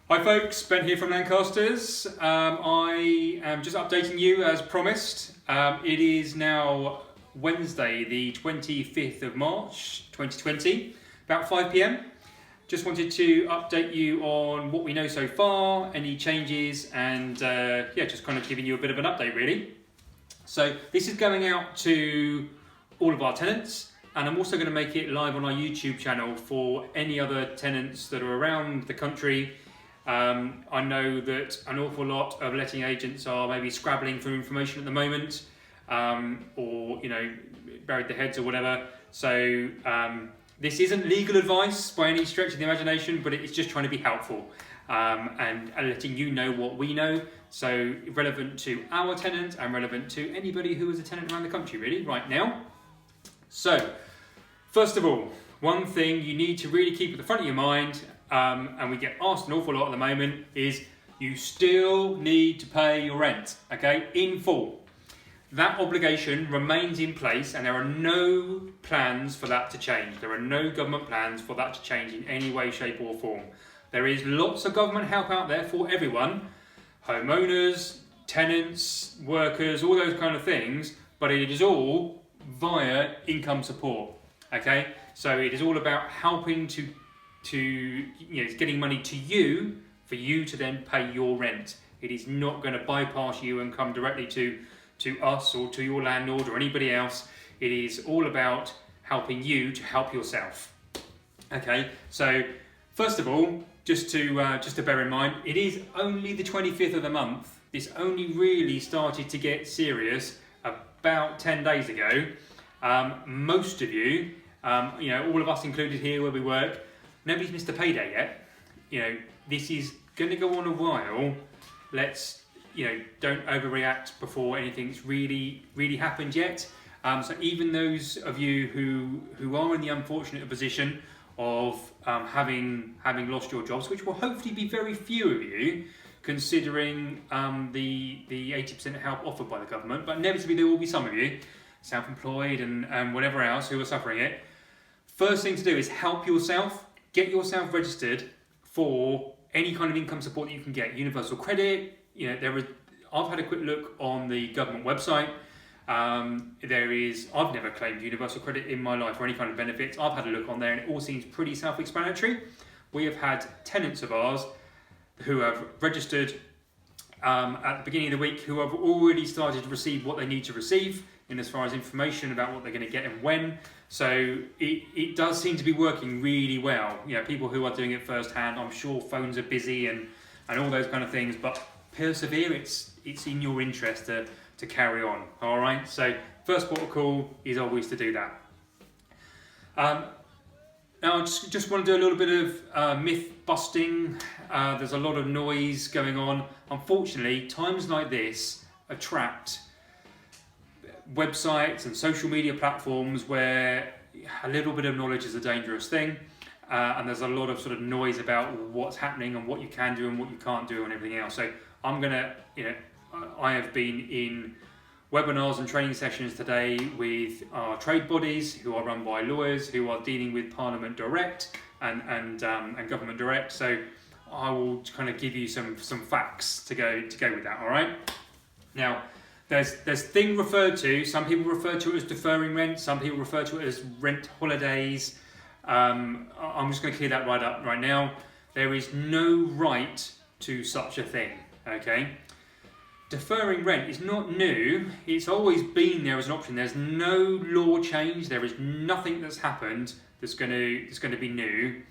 Hi folks, Ben here from Lancasters. I am just updating you as promised. It is now Wednesday the 25th of March 2020, about 5 p.m. Just wanted to update you on what we know so far, any changes, and just kind of giving you a bit of an update really. So this is going out to all of our tenants, and I'm also going to make it live on our YouTube channel for any other tenants that are around the country. I know that an awful lot of letting agents are maybe scrabbling for information at the moment, or buried their heads or whatever. So this isn't legal advice by any stretch of the imagination, but it's just trying to be helpful and letting you know what we know. So relevant to our tenant and relevant to anybody who is a tenant around the country really right now. So first of all, one thing you need to really keep at the front of your mind, and we get asked an awful lot at the moment, is you still need to pay your rent, okay, in full. That obligation remains in place, and there are no plans for that to change. There are no government plans for that to change in any way, shape or form. There is lots of government help out there for everyone, homeowners, tenants, workers, all those kind of things, but it is all via income support, okay? So it is all about helping to getting money to you for you to then pay your rent. It is not going to bypass you and come directly to us or to your landlord or anybody else. It is all about helping you to help yourself. Okay, so first of all, just to bear in mind, it is only the 25th of the month. This only really started to get serious about 10 days ago. Most of you, all of us included here where we work, nobody's missed a payday yet. This is going to go on a while. Let's, don't overreact before anything's really happened yet. So even those of you who are in the unfortunate position of having lost your jobs, which will hopefully be very few of you, considering the 80% help offered by the government, but inevitably there will be some of you, self-employed and whatever else, who are suffering it. First thing to do is help yourself. Get yourself registered for any kind of income support that you can get. Universal credit, I've had a quick look on the government website. I've never claimed universal credit in my life or any kind of benefits. I've had a look on there and it all seems pretty self-explanatory. We have had tenants of ours who have registered at the beginning of the week who have already started to receive what they need to receive in as far as information about what they're going to get and when. So it does seem to be working really well. People who are doing it firsthand, I'm sure phones are busy and all those kind of things, but persevere. It's in your interest to carry on. All right. So first port of call is always to do that. Now I just want to do a little bit of myth busting. There's a lot of noise going on. Unfortunately, times like this attract websites and social media platforms where a little bit of knowledge is a dangerous thing, and there's a lot of sort of noise about what's happening and what you can do and what you can't do and everything else. So I have been in webinars and training sessions today with our trade bodies who are run by lawyers who are dealing with Parliament Direct and Government Direct. So I will kind of give you some facts to go with that. All right. Now, there's thing referred to. Some people refer to it as deferring rent. Some people refer to it as rent holidays. I'm just going to clear that right up right now. There is no right to such a thing. Okay. Deferring rent is not new. It's always been there as an option. There's no law change. There is nothing that's happened that's going to be new.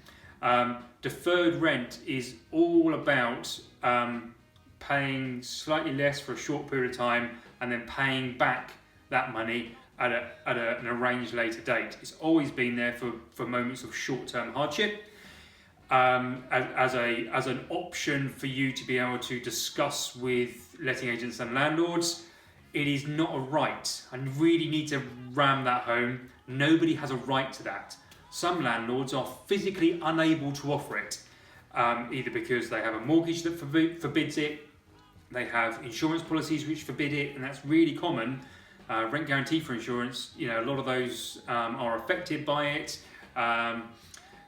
Deferred rent is all about paying slightly less for a short period of time and then paying back that money at an arranged later date. It's always been there for moments of short-term hardship, as an option for you to be able to discuss with letting agents and landlords. It is not a right. I really need to ram that home. Nobody has a right to that. Some landlords are physically unable to offer it, either because they have a mortgage that forbids it, they have insurance policies which forbid it, and that's really common. Rent guarantee for insurance, a lot of those are affected by it.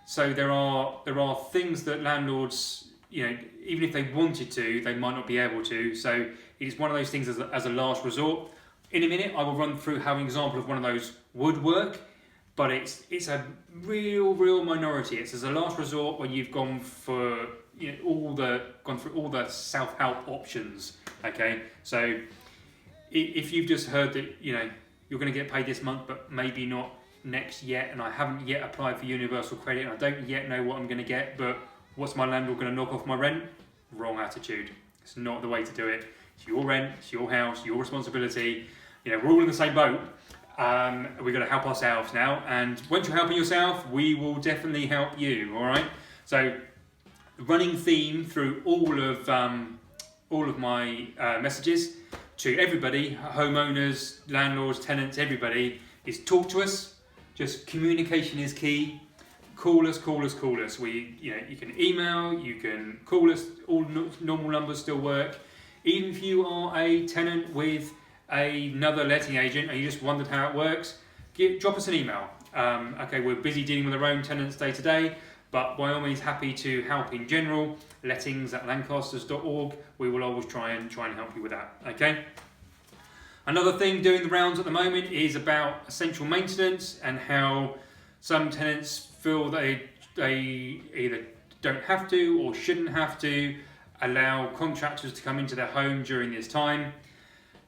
So there are things that landlords even if they wanted to, they might not be able to. So it's one of those things as a last resort. In a minute, I will run through how an example of one of those would work, but it's a real minority. It's as a last resort when you've gone for gone through all the self-help options. Okay, so if you've just heard that you're going to get paid this month, but maybe not next yet, and I haven't yet applied for universal credit, and I don't yet know what I'm going to get, but what's my landlord going to knock off my rent? Wrong attitude. It's not the way to do it. It's your rent, it's your house, your responsibility. We're all in the same boat. We've got to help ourselves now, and once you're helping yourself, we will definitely help you. All right. So, the running theme through all of my messages to everybody, homeowners, landlords, tenants, everybody, is talk to us. Just communication is key. Call us. You can email, you can call us. All normal numbers still work. Even if you are a tenant with another letting agent and you just wondered how it works, drop us an email. Okay, we're busy dealing with our own tenants day to day, but by all means happy to help in general. Lettings@lancasters.org. We will always try and help you with that. Okay. Another thing doing the rounds at the moment is about essential maintenance and how some tenants feel they either don't have to or shouldn't have to allow contractors to come into their home during this time.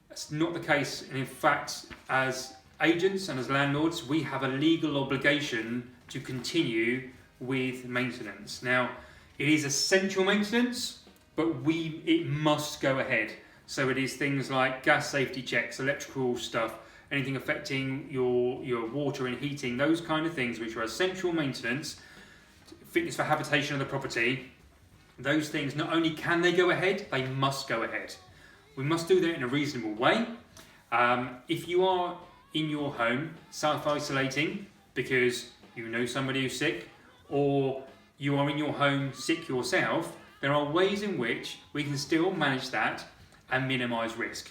That's not the case, and in fact, as agents and as landlords, we have a legal obligation to continue with maintenance. Now, it is essential maintenance, but it must go ahead. So it is things like gas safety checks, electrical stuff, anything affecting your water and heating, those kind of things which are essential maintenance, fitness for habitation of the property. Those things, not only can they go ahead, they must go ahead. We must do that in a reasonable way. If you are in your home self-isolating because you know somebody who's sick, or you are in your home sick yourself, there are ways in which we can still manage that and minimise risk.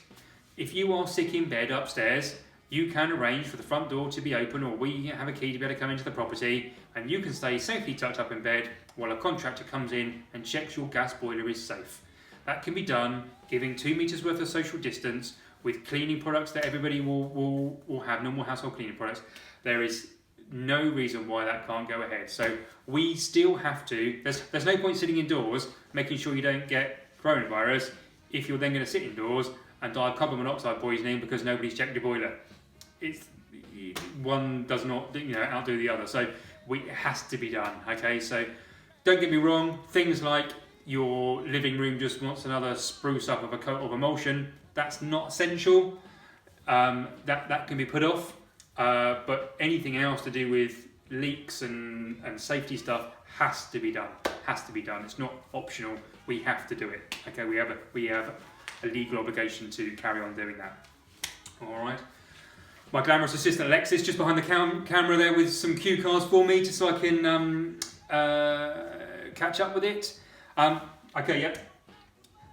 If you are sick in bed upstairs, you can arrange for the front door to be open, or we have a key to be able to come into the property, and you can stay safely tucked up in bed while a contractor comes in and checks your gas boiler is safe. That can be done giving 2 meters worth of social distance with cleaning products that everybody will have, normal household cleaning products. There is no reason why that can't go ahead. So we still have to, there's no point sitting indoors making sure you don't get coronavirus if you're then going to sit indoors and die of carbon monoxide poisoning because nobody's checked your boiler. One does not outdo the other. So it has to be done. Okay, so don't get me wrong, things like your living room just wants another spruce up of a coat of emulsion, that's not essential. That can be put off. But anything else to do with leaks and safety stuff has to be done. It's not optional. We have to do it. Okay, we have a legal obligation to carry on doing that. All right. My glamorous assistant Alexis just behind the camera there with some cue cards for me, just so I can catch up with it. Okay, yeah.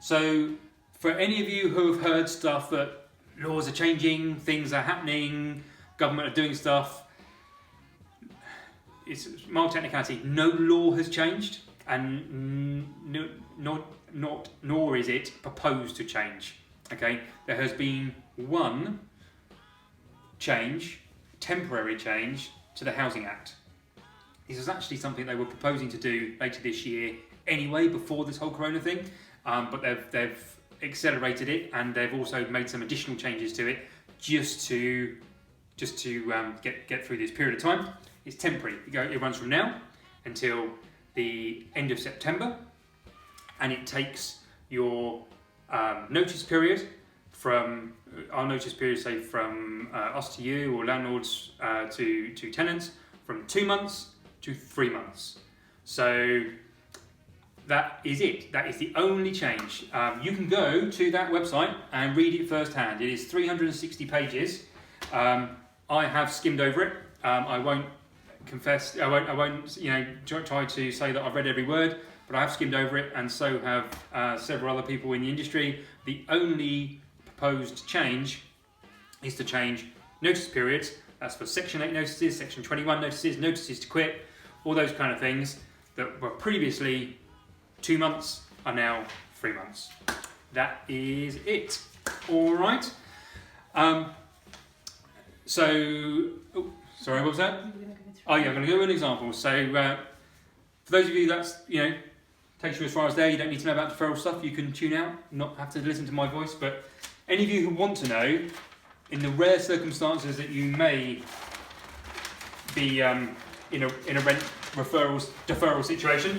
So for any of you who have heard stuff that laws are changing, things are happening, government are doing stuff, it's mild technicality. No law has changed, and nor is it proposed to change. Okay, there has been one change, temporary change to the Housing Act. This is actually something they were proposing to do later this year anyway, before this whole Corona thing, but they've accelerated it, and they've also made some additional changes to it just to get through this period of time. It's temporary. It runs from now until the end of September, and it takes your notice period from our notice period, say from us to you, or landlords to tenants, from 2 months to 3 months. So that is it. That is the only change. You can go to that website and read it firsthand. It is 360 pages. I have skimmed over it. I won't confess. I won't. Try to say that I've read every word, but I have skimmed over it, and so have several other people in the industry. The only proposed change is to change notice periods. That's for Section 8 notices, Section 21 notices, notices to quit, all those kind of things that were previously 2 months are now 3 months. That is it. All right. So, oh, sorry, what was that? Oh yeah, I'm going to go with an example. So, for those of you that's, takes you as far as there, you don't need to know about deferral stuff, you can tune out, not have to listen to my voice, but any of you who want to know, in the rare circumstances that you may be in a rent deferral situation,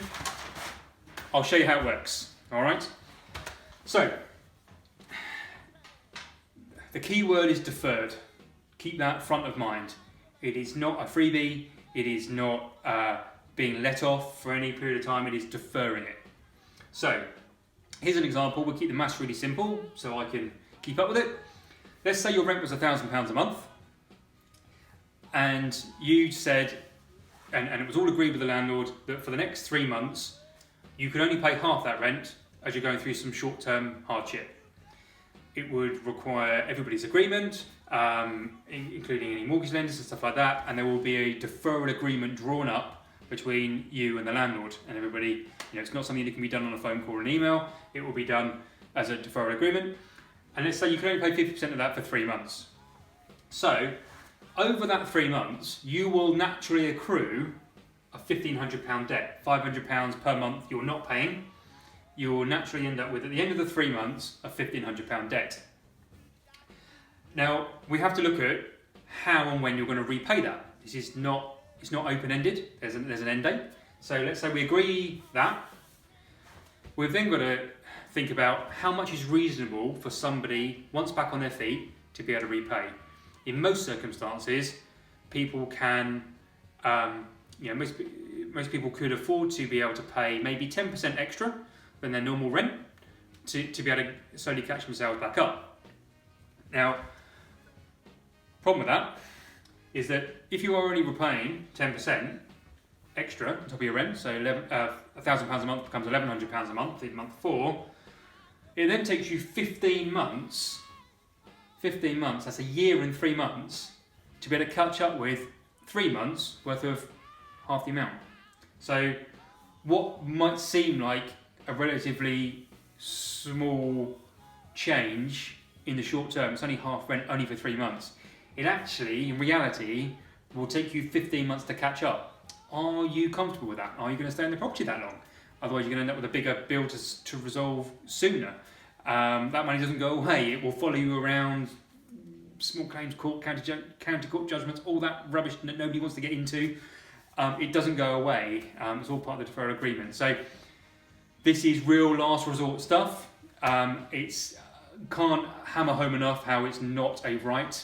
I'll show you how it works, alright? So, the key word is deferred. Keep that front of mind. It is not a freebie, it is not being let off for any period of time, it is deferring it. So, here's an example. We'll keep the maths really simple so I can keep up with it. Let's say your rent was £1,000 a month, and you said, and it was all agreed with the landlord, that for the next 3 months, you could only pay half that rent as you're going through some short-term hardship. It would require everybody's agreement, including any mortgage lenders and stuff like that, and there will be a deferral agreement drawn up between you and the landlord and everybody. It's not something that can be done on a phone call or an email. It will be done as a deferral agreement. And let's say you can only pay 50% of that for 3 months. So, over that 3 months, you will naturally accrue a £1,500 debt. £500 per month you're not paying. You will naturally end up with, at the end of the 3 months, a £1,500 debt. Now, we have to look at how and when you're going to repay that. It's not open-ended, there's an end date. So let's say we agree that. We've then got to think about how much is reasonable for somebody, once back on their feet, to be able to repay. In most circumstances, people can, most people could afford to be able to pay maybe 10% extra than their normal rent to be able to slowly catch themselves back up. Now, problem with that is that if you are only repaying 10% extra on top of your rent, so £1,000 a month becomes £1,100 a month in month 4, it then takes you 15 months, that's a year and 3 months, to be able to catch up with 3 months worth of half the amount. So what might seem like a relatively small change in the short term, it's only half rent only for 3 months, it actually, in reality, will take you 15 months to catch up. Are you comfortable with that? Are you going to stay in the property that long? Otherwise you're going to end up with a bigger bill to resolve sooner. That money doesn't go away, it will follow you around, small claims court, county court judgments, all that rubbish that nobody wants to get into. It doesn't go away, it's all part of the deferral agreement. So this is real last resort stuff. It's can't hammer home enough how it's not a right.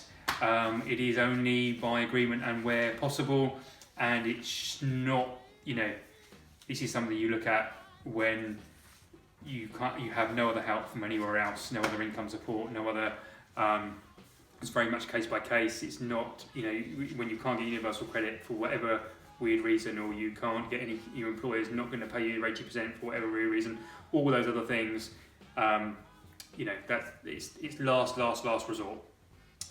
It is only by agreement and where possible, and it's not, this is something you look at when you have no other help from anywhere else, no other income support, no other, it's very much case by case. It's not, when you can't get universal credit for whatever weird reason, or you can't get your employer's not going to pay you 80% for whatever weird reason, all those other things, it's last resort.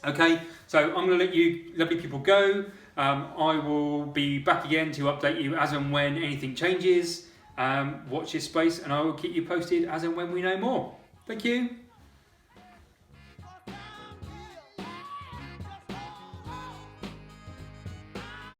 Okay, so I'm going to let you lovely people go. I will be back again to update you as and when anything changes. Watch this space, and I will keep you posted as and when we know more. Thank you.